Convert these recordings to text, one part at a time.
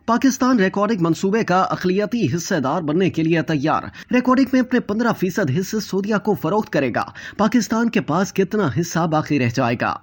Pakistan recording मंसूबे का अक़लियती हिस्सेदार बनने के लिए तैयार। रेकॉर्डिंग में अपने 15% हिस्से सऊदीया को फरोख्त करेगा। पाकिस्तान के पास कितना हिस्सा बाकी रह जाएगा?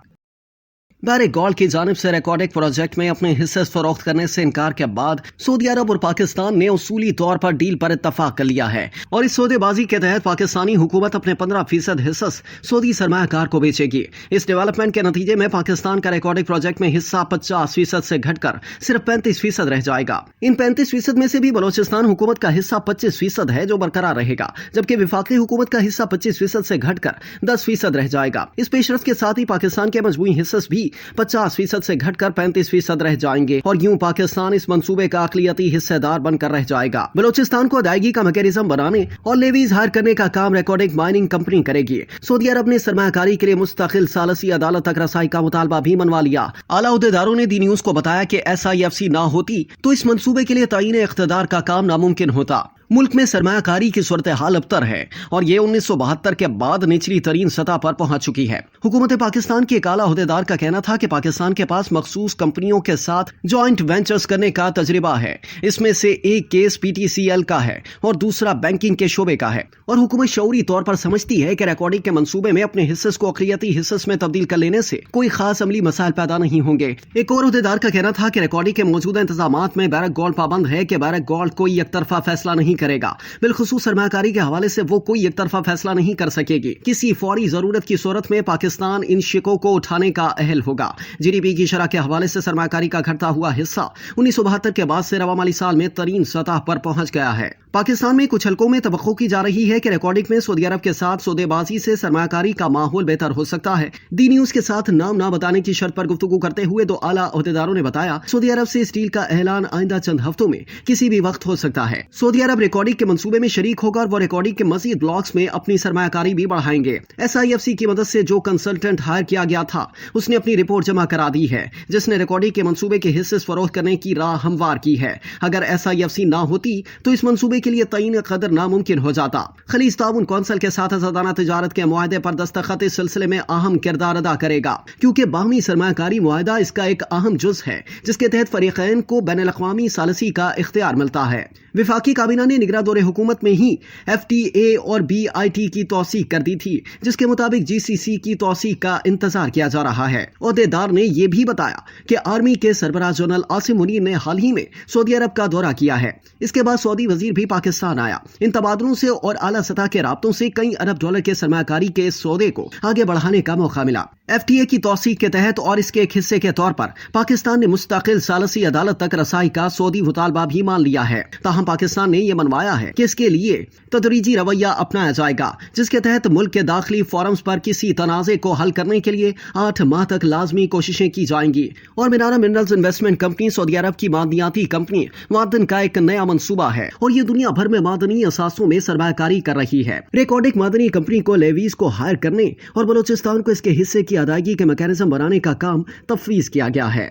बारेक गोल्ड की जानिब से रेकॉर्डिंग प्रोजेक्ट में अपने हिस्से फरोख्त करने से इनकार के बाद सऊदी अरब और पाकिस्तान ने उसूली तौर पर डील पर इत्तफाक कर लिया है और इस सौदेबाजी के तहत पाकिस्तानी हुकूमत अपने 15% हिस्सा सऊदी सरमायाकार को बेचेगी। इस डेवलपमेंट के नतीजे में पाकिस्तान का रेकॉर्डिंग प्रोजेक्ट में हिस्सा 50% से घटकर सिर्फ 35% रह जाएगा। इन 35% में से भी बलोचिस्तान हुकूमत का हिस्सा 25% है जो बरकरार रहेगा, जबकि विफाकी हुकूमत का हिस्सा 25% से घटकर 10% रह जाएगा। इस पेशरफ के साथ ही पाकिस्तान के मजमूई हिस्से भी 50% से घटकर 35% रह जाएंगे और यूं पाकिस्तान इस मंसूबे का अक़लियती हिस्सेदार बनकर रह जाएगा। बलोचिस्तान को अदायगी का मैकेनिज्म बनाने और लेवीज हायर करने का काम रेकॉर्डिंग माइनिंग कंपनी करेगी। सऊदी अरब ने सरमायाकारी के लिए मुस्तकिल सालसी अदालत तक रसाई का मुतालबा भी मनवा लिया। आला अहदेदारों ने दी न्यूज को बताया कि SIFC ना होती तो इस मंसूबे के लिए तयीन इख्तिदार का काम नामुमकिन होता। मुल्क में सरमायाकारी की सूरत हाल अबतर है और ये 1972 के बाद निचली तरीन सतह पर पहुंच चुकी है। हुकूमत पाकिस्तान के एक आला अहदेदार का कहना था कि पाकिस्तान के पास मखसूस कंपनियों के साथ जॉइंट वेंचर्स करने का तजर्बा है। इसमें से एक केस PTCL का है और दूसरा बैंकिंग के शोबे का है और हुकूमत शऊरी तौर पर समझती है कि रिकॉर्डिंग के मंसूबे में अपने हिस्से को अक़लियती हिस्से में तब्दील कर लेने से कोई खास अमली मसाइल पैदा नहीं होंगे। एक और अहदेदार का कहना था कि रिकॉर्डिंग के मौजूदा इंतजामात में बारेक गोल्ड पाबंद है कि बारेक गोल्ड कोई एक तरफा फैसला नहीं करेगा। बिलखुसूस सरमायाकारी के हवाले से वो कोई एक तरफा फैसला नहीं कर सकेगी। किसी फौरी जरूरत की सूरत में पाकिस्तान इन शिकों को उठाने का अहल होगा। GDP की शरह के हवाले से सरमायाकारी का घटता हुआ हिस्सा 1972 के बाद से रवा माली साल में तरीन सतह पर पहुंच गया है। पाकिस्तान में कुछ हलकों में तवक्को की जा रही है कि रिकॉर्डिंग में सऊदी अरब के साथ सौदेबाजी से सरमायाकारी का माहौल बेहतर हो सकता है। डी न्यूज के साथ नाम ना बताने की शर्त पर गुफ्तगू करते हुए दो आला अहदेदारों ने बताया, सऊदी अरब से इस डील का ऐलान आइंदा चंद हफ्तों में किसी भी वक्त हो सकता है। सऊदी अरब रिकॉर्डिंग के मंसूबे में शरीक होगा और वो रिकॉर्डिंग के मजीद ब्लॉक्स में अपनी सरमायाकारी भी बढ़ाएंगे। SIFC की मदद से जो कंसल्टेंट हायर किया गया था उसने अपनी रिपोर्ट जमा करा दी है, जिसने रिकॉर्डिंग के मंसूबे के हिस्से फरोख्त करने की राह हमवार की है। अगर SIFC ना होती तो इस मंसूबे के लिए तयीन कदर नामुमकिन हो जाता। खलीज ताउन कौंसिल के साथ आजादाना तिजारत के मुआहदे पर दस्तखत इस सिलसिले में अहम किरदार अदा करेगा, क्योंकि बाहमी सरमायाकारी मुआहदा इसका एक अहम जुज है जिसके तहत फरीकैन को बैनुल अक़वामी सालसी का इख्तियार मिलता है। विफाकी काबीना ने निगरां दौरे हुकूमत में ही FTA और BIT की तौसीक कर दी थी, जिसके मुताबिक GCC की तौसीक का इंतजार किया जा रहा है। अहदेदार ने यह भी बताया कि आर्मी के सरबराह जनरल आसिम मुनीर ने हाल ही में सऊदी अरब का दौरा किया है। इसके बाद सऊदी वजीर भी पाकिस्तान आया। इन तबादलों से और आला सतह के राब्तों से कई अरब डॉलर के सरमायाकारी के इस सौदे को आगे बढ़ाने का मौका मिला। FTA की तौसीक के तहत और इसके एक हिस्से के तौर पर पाकिस्तान ने मुस्तकिल सालसी अदालत तक रसाई का सऊदी मुतालबा भी मान लिया है। ताहम पाकिस्तान ने यह मनवाया है कि इसके लिए तदरीजी रवैया अपनाया जाएगा, जिसके तहत मुल्क के दाखिली फोरम्स पर किसी तनाज़े को हल करने के लिए 8 माह तक लाजमी कोशिशें की जाएंगी। और मीनारा मिनरल्स इन्वेस्टमेंट कंपनी सऊदी अरब की मादनियाती कंपनी मादन का एक नया मंसूबा है और ये दुनिया भर में मादनी असासों में सरमायाकारी कर रही है। रिकॉर्डिंग मादनी कंपनी को लेवीज को हायर करने और बलोचिस्तान को इसके हिस्से की अदायगी के मैकेनिज्म बनाने का काम तफवीज किया गया है।